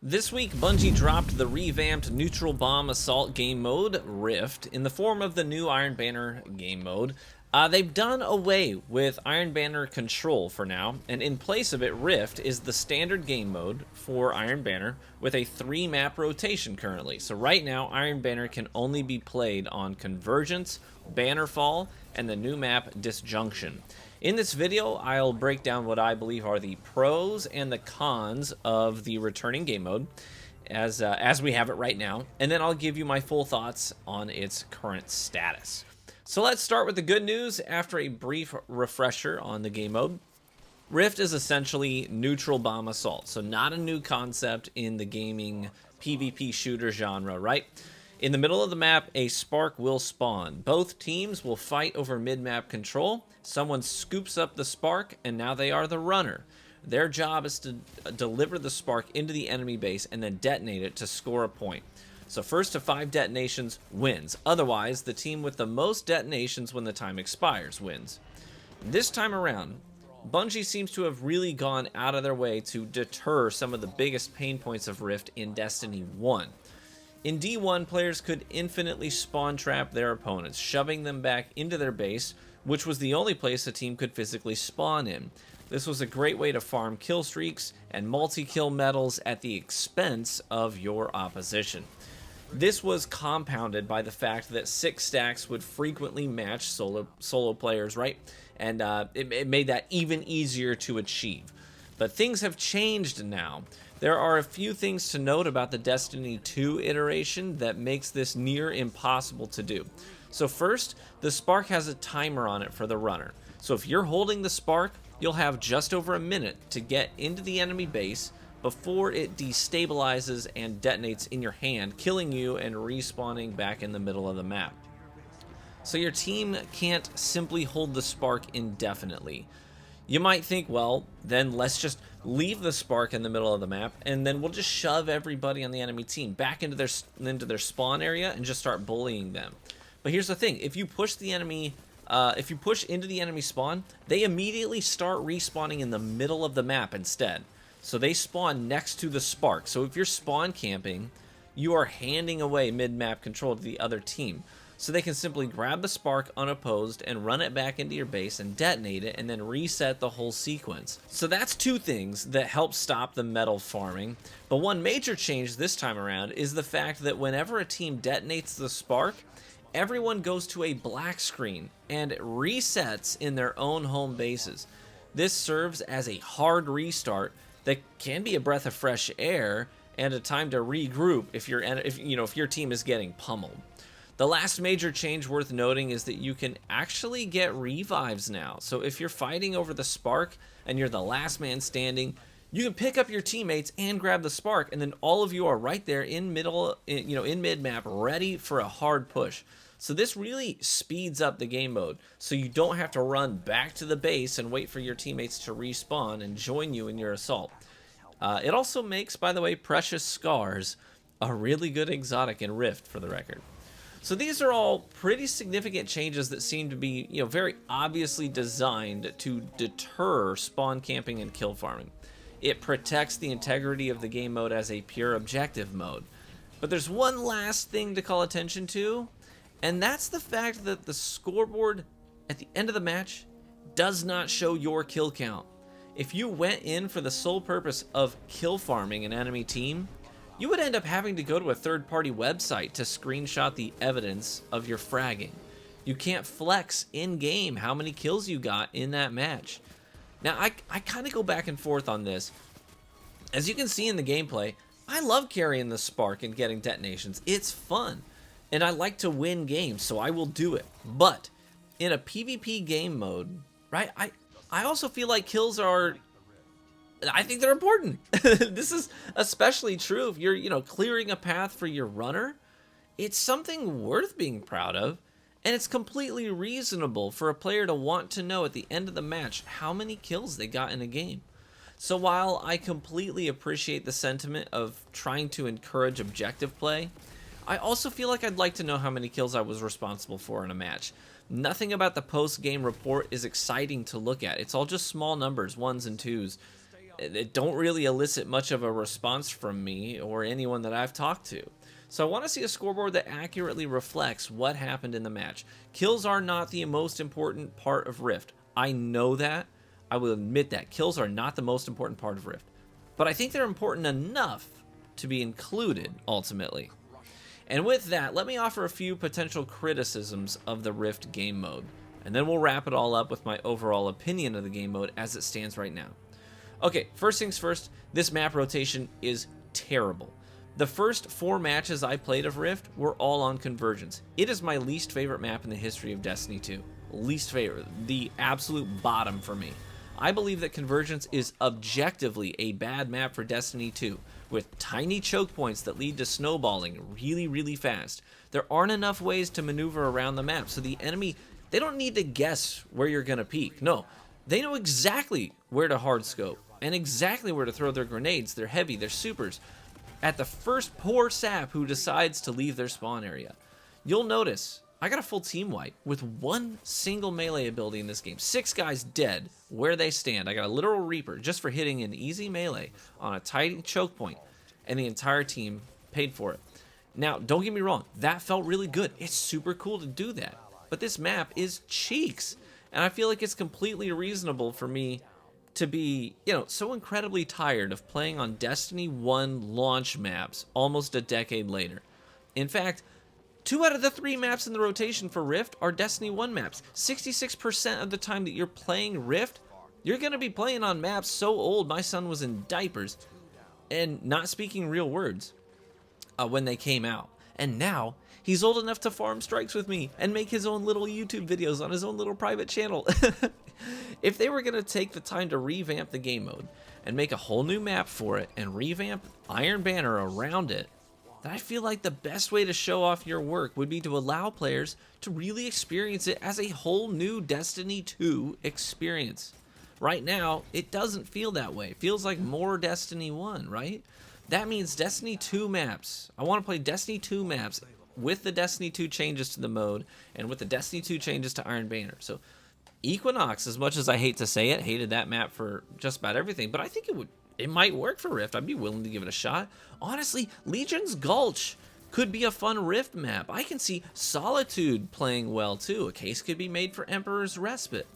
This week, Bungie dropped the revamped neutral bomb assault game mode, Rift, in the form of the new Iron Banner game mode. They've done away with Iron Banner control for now, and in place of it, Rift is the standard game mode for Iron Banner with a 3-map rotation currently. So right now, Iron Banner can only be played on Convergence, Bannerfall, and the new map Disjunction. In this video, I'll break down what I believe are the pros and the cons of the returning game mode as we have it right now, and then I'll give you my full thoughts on its current status. So let's start with the good news after a brief refresher on the game mode. Rift is essentially neutral bomb assault, so not a new concept in the gaming PvP shooter genre, right? In the middle of the map, a spark will spawn. Both teams will fight over mid-map control. Someone scoops up the spark, and now they are the runner. Their job is to deliver the spark into the enemy base and then detonate it to score a point. So first to 5 detonations wins. Otherwise, the team with the most detonations when the time expires wins. This time around, Bungie seems to have really gone out of their way to deter some of the biggest pain points of Rift in Destiny 1. In D1, players could infinitely spawn trap their opponents, shoving them back into their base, which was the only place a team could physically spawn in. This was a great way to farm kill streaks and multi-kill medals at the expense of your opposition. This was compounded by the fact that 6 stacks would frequently match solo players, right? And it made that even easier to achieve. But things have changed now. There are a few things to note about the Destiny 2 iteration that makes this near impossible to do. So first, the spark has a timer on it for the runner. So if you're holding the spark, you'll have just over a minute to get into the enemy base before it destabilizes and detonates in your hand, killing you and respawning back in the middle of the map. So your team can't simply hold the spark indefinitely. You might think, well, then let's just leave the spark in the middle of the map, and then we'll just shove everybody on the enemy team back into their spawn area and just start bullying them. But here's the thing: if you push into the enemy spawn, they immediately start respawning in the middle of the map instead. So they spawn next to the spark. So if you're spawn camping, you are handing away mid-map control to the other team. So they can simply grab the spark unopposed and run it back into your base and detonate it and then reset the whole sequence. So that's 2 things that help stop the medal farming. But one major change this time around is the fact that whenever a team detonates the spark, everyone goes to a black screen and resets in their own home bases. This serves as a hard restart that can be a breath of fresh air and a time to regroup if your team is getting pummeled. The last major change worth noting is that you can actually get revives now. So if you're fighting over the spark and you're the last man standing, you can pick up your teammates and grab the spark, and then all of you are right there in mid-map, ready for a hard push. So this really speeds up the game mode, so you don't have to run back to the base and wait for your teammates to respawn and join you in your assault. It also makes, by the way, Precious Scars a really good exotic in Rift, for the record. So these are all pretty significant changes that seem to be, very obviously designed to deter spawn camping and kill farming. It protects the integrity of the game mode as a pure objective mode. But there's one last thing to call attention to, and that's the fact that the scoreboard at the end of the match does not show your kill count. If you went in for the sole purpose of kill farming an enemy team, you would end up having to go to a third-party website to screenshot the evidence of your fragging. You can't flex in-game how many kills you got in that match. Now, I kind of go back and forth on this. As you can see in the gameplay, I love carrying the spark and getting detonations. It's fun, and I like to win games, so I will do it. But in a PvP game mode, right, I also feel like kills are... I think they're important. This is especially true if you're, clearing a path for your runner. It's something worth being proud of, and it's completely reasonable for a player to want to know at the end of the match how many kills they got in a game. So while I completely appreciate the sentiment of trying to encourage objective play, I also feel like I'd like to know how many kills I was responsible for in a match. Nothing about the post-game report is exciting to look at. It's all just small numbers, 1s and 2s. it don't really elicit much of a response from me or anyone that I've talked to. So I want to see a scoreboard that accurately reflects what happened in the match. Kills are not the most important part of Rift. I know that. I will admit that. Kills are not the most important part of Rift. But I think they're important enough to be included, ultimately. And with that, let me offer a few potential criticisms of the Rift game mode. And then we'll wrap it all up with my overall opinion of the game mode as it stands right now. Okay, first things first, this map rotation is terrible. The first 4 matches I played of Rift were all on Convergence. It is my least favorite map in the history of Destiny 2. Least favorite, the absolute bottom for me. I believe that Convergence is objectively a bad map for Destiny 2, with tiny choke points that lead to snowballing really, really fast. There aren't enough ways to maneuver around the map, so the enemy, they don't need to guess where you're going to peek. No, they know exactly where to hard scope and exactly where to throw their grenades, their heavy, their supers, at the first poor sap who decides to leave their spawn area. You'll notice I got a full team wipe with one single melee ability in this game. 6 guys dead where they stand. I got a literal Reaper just for hitting an easy melee on a tiny choke point, and the entire team paid for it. Now, don't get me wrong, that felt really good. It's super cool to do that. But this map is cheeks, and I feel like it's completely reasonable for me to be, so incredibly tired of playing on Destiny 1 launch maps almost a decade later. In fact, 2 out of the 3 maps in the rotation for Rift are Destiny 1 maps. 66% of the time that you're playing Rift, you're going to be playing on maps so old my son was in diapers and not speaking real words when they came out. And now, he's old enough to farm strikes with me and make his own little YouTube videos on his own little private channel. If they were going to take the time to revamp the game mode and make a whole new map for it and revamp Iron Banner around it, then I feel like the best way to show off your work would be to allow players to really experience it as a whole new Destiny 2 experience. Right now, it doesn't feel that way. It feels like more Destiny 1, right? That means Destiny 2 maps. I want to play Destiny 2 maps with the Destiny 2 changes to the mode and with the Destiny 2 changes to Iron Banner. So Equinox, as much as I hate to say it, hated that map for just about everything, but I think it might work for Rift. I'd be willing to give it a shot. Honestly, Legion's Gulch could be a fun Rift map. I can see Solitude playing well too. A case could be made for Emperor's Respite.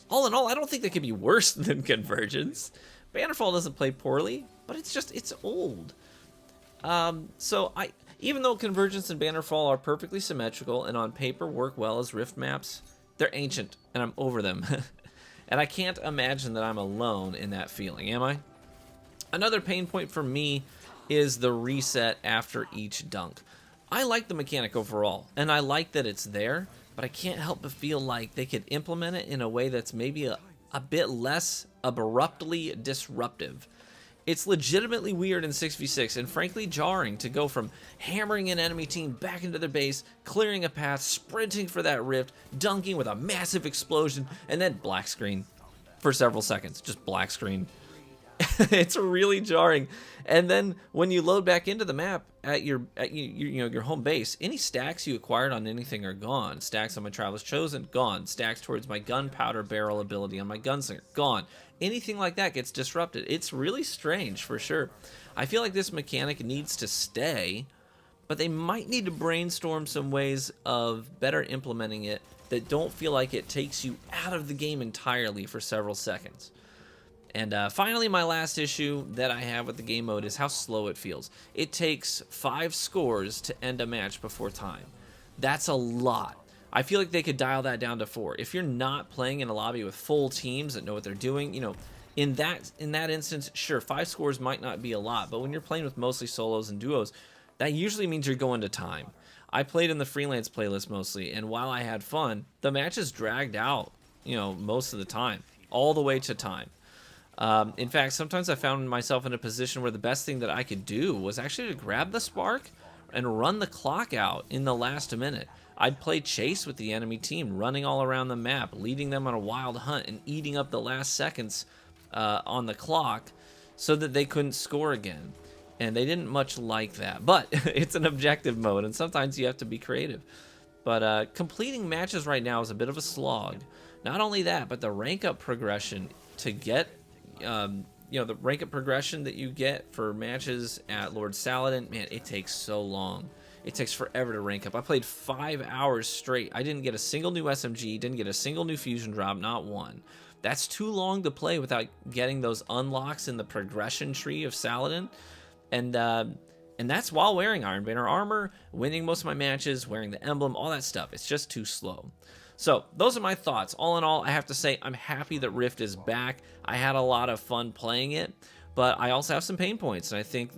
All in all, I don't think that could be worse than Convergence. Bannerfall doesn't play poorly, but it's old. Even though Convergence and Bannerfall are perfectly symmetrical and on paper work well as Rift maps, they're ancient, and I'm over them. And I can't imagine that I'm alone in that feeling, am I? Another pain point for me is the reset after each dunk. I like the mechanic overall, and I like that it's there, but I can't help but feel like they could implement it in a way that's maybe a bit less abruptly disruptive. It's legitimately weird in 6v6 and frankly jarring to go from hammering an enemy team back into their base, clearing a path, sprinting for that rift, dunking with a massive explosion, and then black screen for several seconds. Just black screen. It's really jarring. And then when you load back into the map at your home base, any stacks you acquired on anything are gone. Stacks on my Traveler's Chosen, gone. Stacks towards my gunpowder barrel ability on my gunslinger, gone. Anything like that gets disrupted. It's really strange for sure. I feel like this mechanic needs to stay, but they might need to brainstorm some ways of better implementing it that don't feel like it takes you out of the game entirely for several seconds. And finally, my last issue that I have with the game mode is how slow it feels. It takes 5 scores to end a match before time. That's a lot. I feel like they could dial that down to 4. If you're not playing in a lobby with full teams that know what they're doing, in that instance, sure, 5 scores might not be a lot, but when you're playing with mostly solos and duos, that usually means you're going to time. I played in the freelance playlist mostly, and while I had fun, the matches dragged out, most of the time, all the way to time. In fact, sometimes I found myself in a position where the best thing that I could do was actually to grab the spark and run the clock out in the last minute. I'd play chase with the enemy team, running all around the map, leading them on a wild hunt and eating up the last seconds on the clock so that they couldn't score again. And they didn't much like that. But it's an objective mode, and sometimes you have to be creative. But completing matches right now is a bit of a slog. Not only that, but the rank up progression to get you know, the rank up progression that you get for matches at Lord Saladin, man, it takes so long. It takes forever to rank up. I played 5 hours straight. I didn't get a single new SMG, didn't get a single new fusion drop, not one. That's too long to play without getting those unlocks in the progression tree of Saladin. And that's while wearing Iron Banner armor, winning most of my matches, wearing the emblem, all that stuff. It's just too slow. So those are my thoughts. All in all, I have to say I'm happy that Rift is back. I had a lot of fun playing it, but I also have some pain points, and I think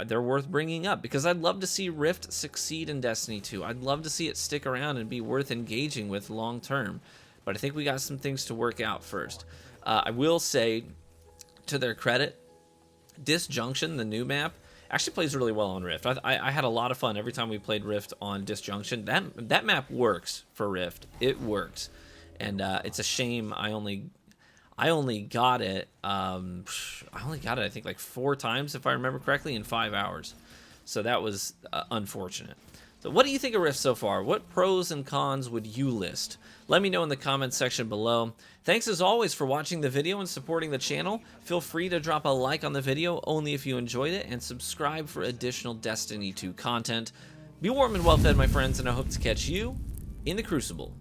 they're worth bringing up because I'd love to see Rift succeed in Destiny 2. I'd love to see it stick around and be worth engaging with long term, but I think we got some things to work out first. I will say, to their credit, Disjunction, the new map, actually plays really well on Rift. I had a lot of fun every time we played Rift on Disjunction. That map works for Rift. It works, and it's a shame I only got it. I think like 4 times, if I remember correctly, in 5 hours. So that was unfortunate. So what do you think of Rift so far? What pros and cons would you list? Let me know in the comments section below. Thanks as always for watching the video and supporting the channel. Feel free to drop a like on the video only if you enjoyed it, and subscribe for additional Destiny 2 content. Be warm and well fed, my friends, and I hope to catch you in the Crucible.